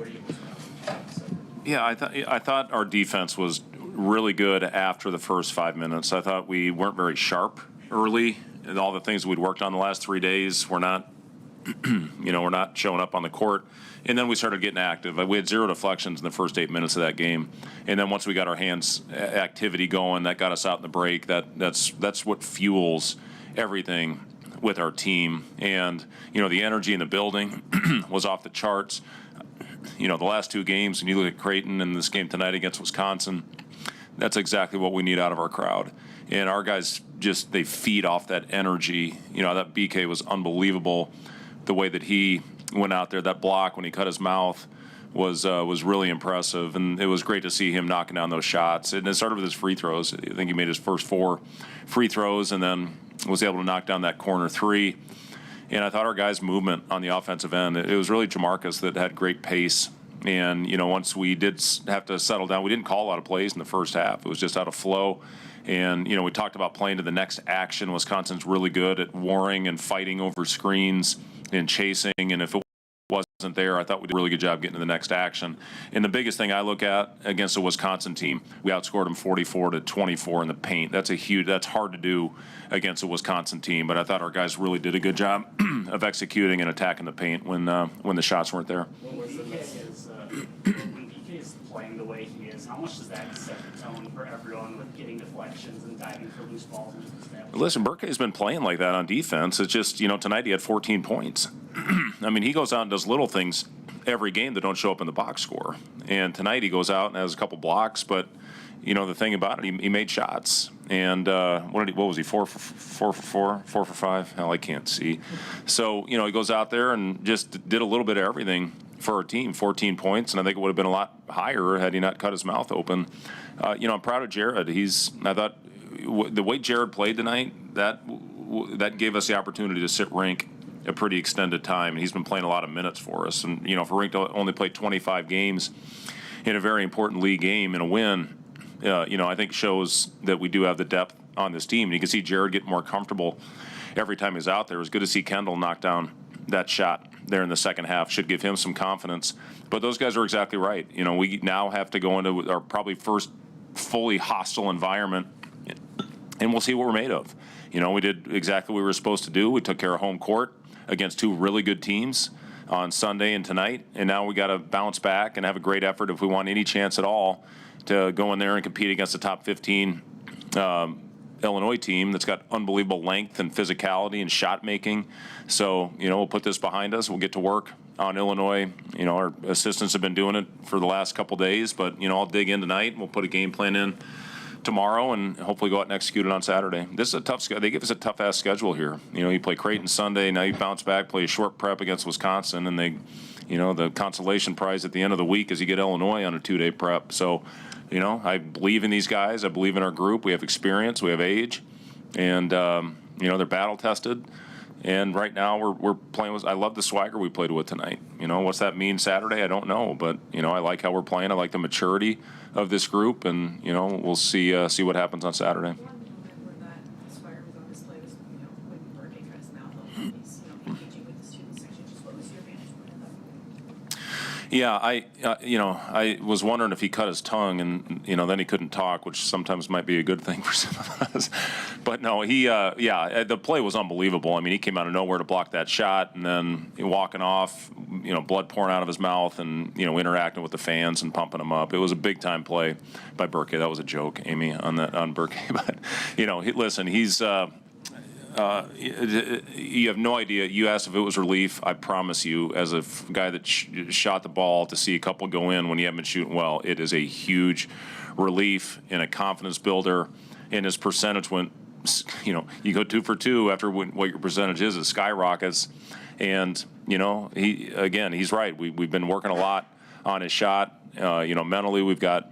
What are you most proud of? Yeah, I thought our defense was really good after the first 5 minutes. I thought we weren't very sharp early, and all the things we'd worked on the last 3 days were not, we're not showing up on the court. And then we started getting active. We had 0 deflections in the first 8 minutes of that game. And then once we got our hands activity going, that got us out in the break. That's what fuels everything with our team. And, the energy in the building was off the charts. The last 2 games, and you look at Creighton and this game tonight against Wisconsin, that's exactly what we need out of our crowd. And our guys they feed off that energy. That BK was unbelievable. The way that he went out there, that block when he cut his mouth was really impressive. And it was great to see him knocking down those shots. And it started with his free throws. I think he made his first 4 free throws and then was able to knock down that corner 3. And I thought our guys' movement on the offensive end, it was really Jamarcus that had great pace. And, once we did have to settle down, we didn't call a lot of plays in the first half. It was just out of flow. And, we talked about playing to the next action. Wisconsin's really good at warring and fighting over screens and chasing. And if it wasn't there, I thought we did a really good job getting to the next action. And the biggest thing I look at against a Wisconsin team, we outscored them 44-24 in the paint. That's hard to do against a Wisconsin team. But I thought our guys really did a good job of executing and attacking the paint when the shots weren't there. When BK is playing the way he is, how much does that set the tone for everyone with getting deflections and diving for loose balls? Listen, Burke's been playing like that on defense. It's just, tonight he had 14 points. I mean, he goes out and does little things every game that don't show up in the box score. And tonight he goes out and has a couple blocks, but, the thing about it, he made shots. And what was he, 4 for 5? Hell, I can't see. So, he goes out there and just did a little bit of everything for our team, 14 points, and I think it would have been a lot higher had he not cut his mouth open. I'm proud of Jared. I thought the way Jared played tonight, that gave us the opportunity to sit Rink a pretty extended time, and he's been playing a lot of minutes for us. And, for Rink to only play 25 games in a very important league game and a win, I think shows that we do have the depth on this team. And you can see Jared get more comfortable every time he's out there. It was good to see Kendall knock down that shot there in the second half. Should give him some confidence. But those guys are exactly right. We now have to go into our probably first fully hostile environment, and we'll see what we're made of. We did exactly what we were supposed to do. We took care of home court against 2 really good teams on Sunday and tonight, and now we got to bounce back and have a great effort if we want any chance at all to go in there and compete against the top 15 Illinois team that's got unbelievable length and physicality and shot making. So, we'll put this behind us. We'll get to work on Illinois. Our assistants have been doing it for the last couple days, but, I'll dig in tonight and we'll put a game plan in tomorrow and hopefully go out and execute it on Saturday. This is a tough schedule. They give us a tough-ass schedule here. You play Creighton Sunday, now you bounce back, play a short prep against Wisconsin, and the consolation prize at the end of the week is you get Illinois on a 2-day prep. So, I believe in these guys. I believe in our group. We have experience. We have age. And, they're battle-tested. And right now we're playing with – I love the swagger we played with tonight. What's that mean Saturday? I don't know. But, I like how we're playing. I like the maturity of this group. And, we'll see what happens on Saturday. Yeah, I was wondering if he cut his tongue and, then he couldn't talk, which sometimes might be a good thing for some of us. But no, the play was unbelievable. I mean, he came out of nowhere to block that shot and then walking off, blood pouring out of his mouth and, interacting with the fans and pumping them up. It was a big-time play by Burke. That was a joke, Amy, on Burke. But, listen, he's you have no idea. You asked if it was relief. I promise you, as a guy that shot the ball, to see a couple go in when you haven't been shooting well, it is a huge relief and a confidence builder. And his percentage went, you go 2 for 2 after what your percentage is, it skyrockets. And, he's right. We've been working a lot on his shot. Mentally, we've got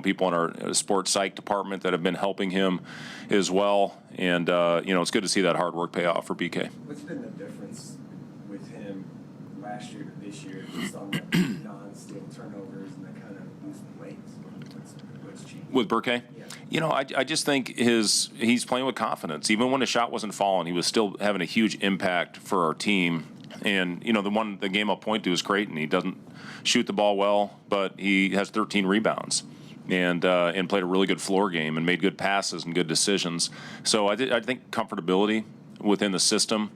people in our sports psych department that have been helping him as well. And, it's good to see that hard work pay off for BK. What's been the difference with him last year to this year, just on the non-steal turnovers and the kind of loose plays? What's changed? With Burke? Yeah. I just think he's playing with confidence. Even when the shot wasn't falling, he was still having a huge impact for our team. And, the game I'll point to is Creighton. He doesn't shoot the ball well, but he has 13 rebounds and played a really good floor game and made good passes and good decisions. So I think comfortability within the system,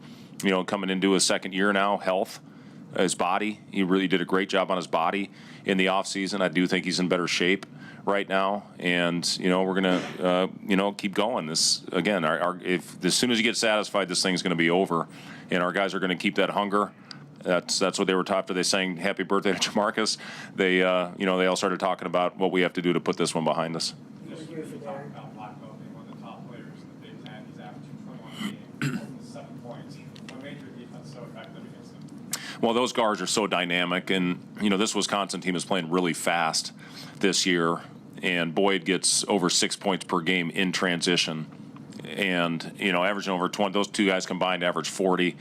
coming into his second year now, health, his body. He really did a great job on his body in the offseason. I do think he's in better shape right now, and we're gonna keep going. This again, if as soon as you get satisfied, this thing's gonna be over, and our guys are gonna keep that hunger. That's what they were taught after they sang "Happy Birthday" to Jamarcus. They all started talking about what we have to do to put this one behind us. This year for Darren. Blackwell being one of the top players in the Big Ten. He's averaging 21 games, 7 points. What made your defense so effective against him? Well, those guards are so dynamic, and this Wisconsin team is playing really fast this year, and Boyd gets over 6 points per game in transition, and averaging over 20. Those two guys combined average 40.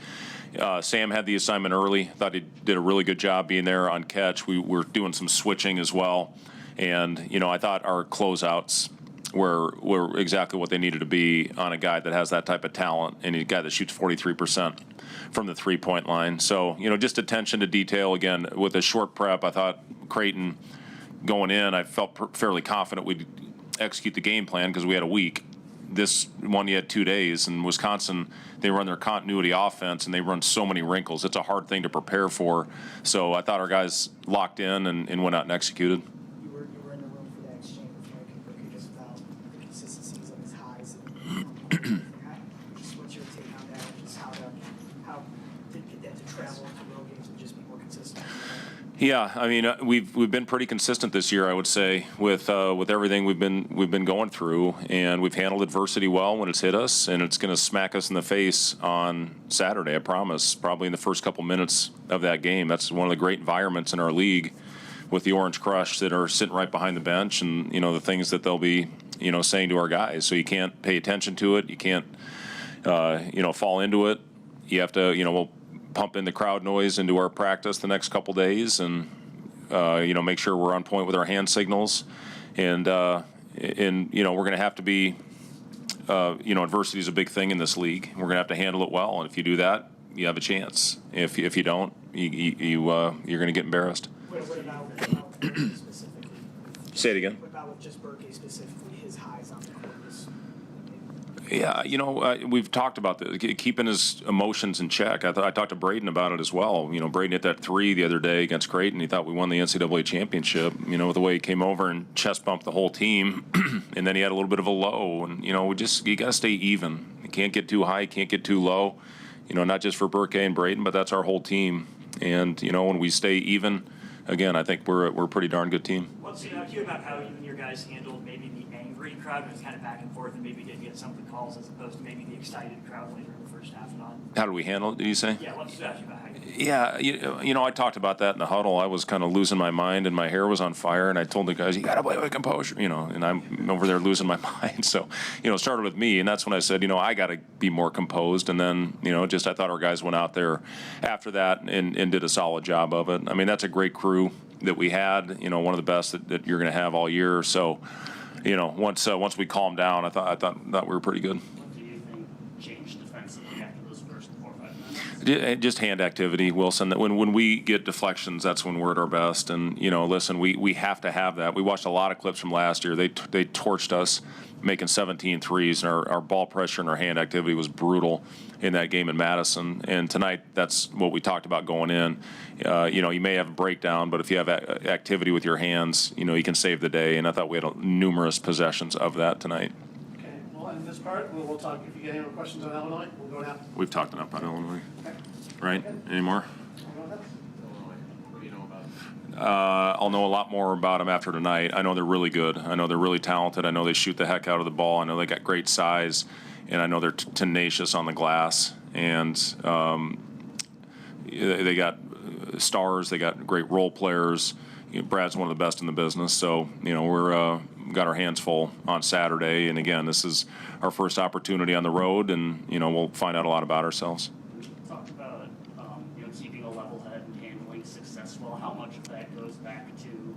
Sam had the assignment early. Thought he did a really good job being there on catch. We were doing some switching as well, and I thought our closeouts were exactly what they needed to be on a guy that has that type of talent and a guy that shoots 43% from the 3-point line. So just attention to detail again with a short prep. I thought Creighton going in, I felt fairly confident we'd execute the game plan because we had a week. This one you had 2 days. In Wisconsin, they run their continuity offense, and they run so many wrinkles. It's a hard thing to prepare for. So I thought our guys locked in and went out and executed. You were in the room for that exchange with Mike and Booker just about the consistencies of his highs. Just what's your take on that, and just how to get that to travel into road games and just be more consistent? Yeah, I mean, we've been pretty consistent this year, I would say, with everything we've been going through, and we've handled adversity well when it's hit us, and it's going to smack us in the face on Saturday, I promise. Probably in the first couple minutes of that game. That's one of the great environments in our league, with the Orange Crush that are sitting right behind the bench, and the things that they'll be saying to our guys. So you can't pay attention to it. You can't fall into it. You have to we'll pump in the crowd noise into our practice the next couple days, and make sure we're on point with our hand signals, and we're going to have to be adversity is a big thing in this league. We're going to have to handle it well, and if you do that, you have a chance. If you don't, you're going to get embarrassed. What about Berkey specifically? Say it again. What about with just Berkey specifically, his highs on the court? Yeah, we've talked about this, keeping his emotions in check. I talked to Braden about it as well. Braden hit that 3 the other day against Creighton. He thought we won the NCAA championship, with the way he came over and chest bumped the whole team. And then he had a little bit of a low. And, you got to stay even. You can't get too high, can't get too low. Not just for Burke and Braden, but that's our whole team. And, when we stay even, again, I think we're a pretty darn good team. What's your view about how even your guys handled maybe the angry crowd was kind of back and forth and maybe didn't get some of the calls as opposed to maybe the excited crowd later in the first half and on? How do we handle it, did you say? Yeah, what's your view about how you Yeah, I talked about that in the huddle. I was kind of losing my mind, and my hair was on fire, and I told the guys, you got to play with composure, and I'm over there losing my mind. So, it started with me, and that's when I said, I got to be more composed, and then, I thought our guys went out there after that and did a solid job of it. I mean, that's a great crew that we had, one of the best that you're going to have all year. So, once we calmed down, I thought we were pretty good. What do you think changed defensively after those first 4 or 5 minutes? Just hand activity, Wilson. That when we get deflections, that's when we're at our best. And listen, we have to have that. We watched a lot of clips from last year. They torched us, making 17 threes, and our ball pressure and our hand activity was brutal in that game in Madison. And tonight, that's what we talked about going in. You may have a breakdown, but if you have activity with your hands, you can save the day. And I thought we had numerous possessions of that tonight. Okay, well, in this part, we'll talk. If you get any more questions on Illinois, we'll go now. We've talked enough about Illinois. Okay. Right? Any more? We'll go next. What do you know about I'll know a lot more about them after tonight. I know they're really good. I know they're really talented. I know they shoot the heck out of the ball. I know they got great size, and I know they're tenacious on the glass. And they got stars. They got great role players. Brad's one of the best in the business. So we're got our hands full on Saturday. And again, this is our first opportunity on the road, and we'll find out a lot about ourselves. We talked about keeping a level head and handling success well. How much of that goes back to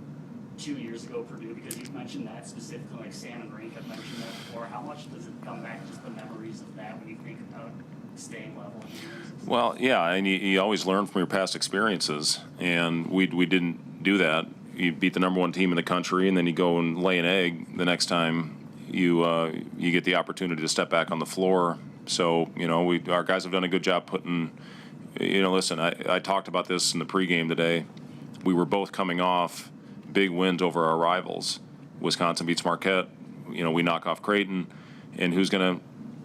2 years ago Purdue? Because you've mentioned that specifically, like Sam and Rink have mentioned that before. How much does it come back, just the memories of that, when you think about staying level. Well, yeah, and you always learn from your past experiences, and we didn't do that. You beat the number one team in the country, and then you go and lay an egg the next time you get the opportunity to step back on the floor. So, our guys have done a good job putting, listen, I talked about this in the pregame today. We were both coming off big wins over our rivals. Wisconsin beats Marquette, we knock off Creighton, and who's going to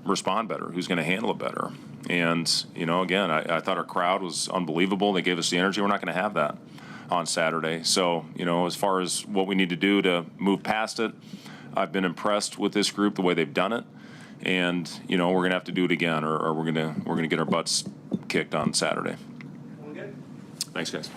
respond better? Who's going to handle it better? And, again, I thought our crowd was unbelievable. They gave us the energy. We're not going to have that on Saturday. So, as far as what we need to do to move past it, I've been impressed with this group, the way they've done it. And, we're going to have to do it again, or we're going to get our butts kicked on Saturday. Everyone good? Thanks, guys.